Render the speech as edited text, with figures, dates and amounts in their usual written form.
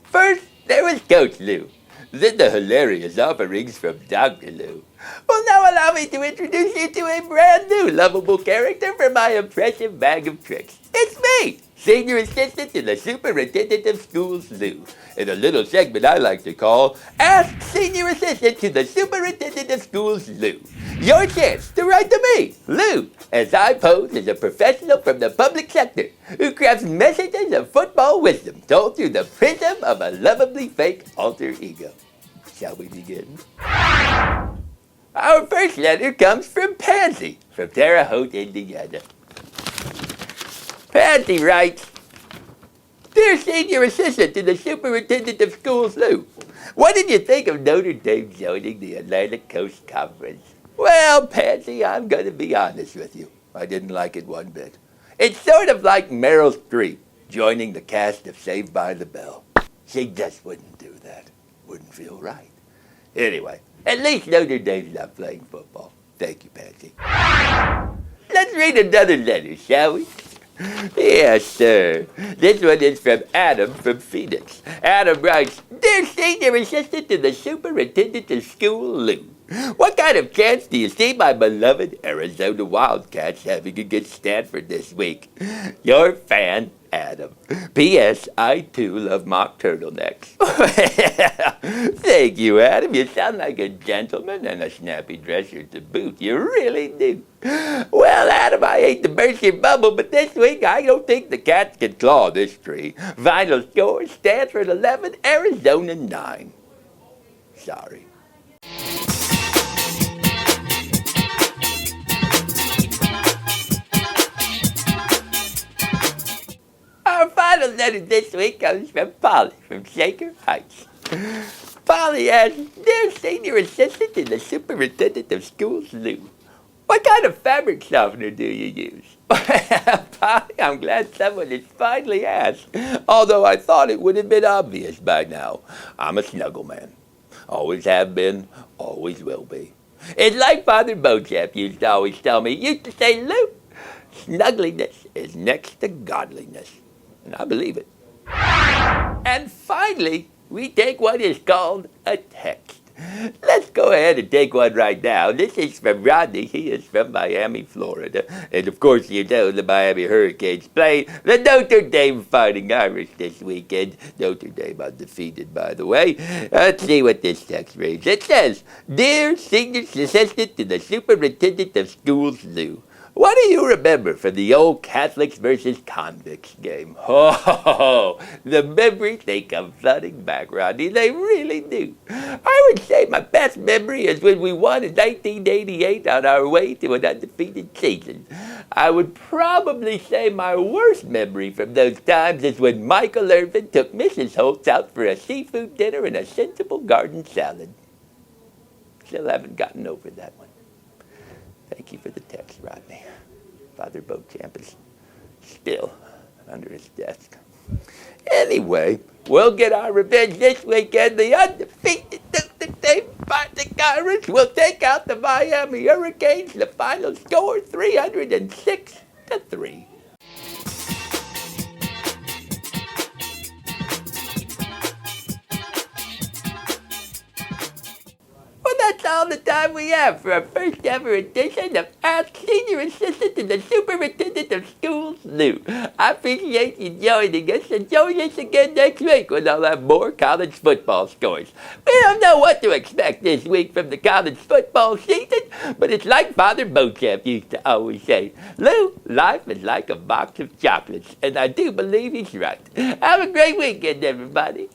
First, there was Coach Lou. Then the hilarious offerings from Dr. Lou. Well, now allow me to introduce you to a brand new lovable character for my impressive bag of tricks. It's me, Senior Assistant to the Superintendent of Schools, Lou, in a little segment I like to call Ask Senior Assistant to the Superintendent of Schools, Lou. Your chance to write to me, Lou, as I pose as a professional from the public sector who crafts messages of football wisdom told through the prism of a lovably fake alter ego. Shall we begin? Our first letter comes from Pansy from Terre Haute, Indiana. Pansy writes, Dear Senior Assistant to the Superintendent of Schools, Lou, what did you think of Notre Dame joining the Atlantic Coast Conference? Well, Pansy, I'm going to be honest with you. I didn't like it one bit. It's sort of like Meryl Streep joining the cast of Saved by the Bell. She just wouldn't do that. Wouldn't feel right. Anyway, at least Notre Dame's not playing football. Thank you, Pansy. Let's read another letter, shall we? Yes, sir. This one is from Adam from Phoenix. Adam writes, Dear Senior Assistant to the Superintendent of School, Lou, what kind of chance do you see my beloved Arizona Wildcats having against Stanford this week? Your fan, Adam. P.S. I, too, love mock turtlenecks. Thank you, Adam. You sound like a gentleman and a snappy dresser to boot. You really do. Well, Adam, I hate to burst your bubble, but this week I don't think the Cats can claw this tree. Final score, Stanford 11, Arizona 9. Sorry. Our final letter this week comes from Polly from Shaker Heights. Polly asks, Dear Senior Assistant to the Superintendent of Schools, Lou, what kind of fabric softener do you use? Polly, I'm glad someone has finally asked, although I thought it would have been obvious by now. I'm a Snuggle man. Always have been, always will be. It's like Father Beauchamp used to always tell me, used to say, Lou, snuggliness is next to godliness. And I believe it. And finally, we take what is called a text. Let's go ahead and take one right now. This is from Rodney. He is from Miami, Florida. And of course, you know the Miami Hurricanes play the Notre Dame Fighting Irish this weekend. Notre Dame undefeated, by the way. Let's see what this text reads. It says, Dear Senior Assistant to the Superintendent of Schools, Lou, what do you remember from the old Catholics versus convicts game? Oh, the memories, they come flooding back, Rodney. They really do. I would say my best memory is when we won in 1988 on our way to an undefeated season. I would probably say my worst memory from those times is when Michael Irvin took Mrs. Holtz out for a seafood dinner and a sensible garden salad. Still haven't gotten over that one. Thank you for the text, Rodney. Father Beauchamp is still under his desk. Anyway, we'll get our revenge this weekend. The undefeated Notre Dame Fighting Irish will take out the Miami Hurricanes. The final score, 306-3. That's all the time we have for our first ever edition of Ask Senior Assistant to the Superintendent of Schools, Lou. I appreciate you joining us, and join us again next week when I'll have more college football scores. We don't know what to expect this week from the college football season, but it's like Father Beauchamp used to always say, Lou, life is like a box of chocolates, and I do believe he's right. Have a great weekend, everybody.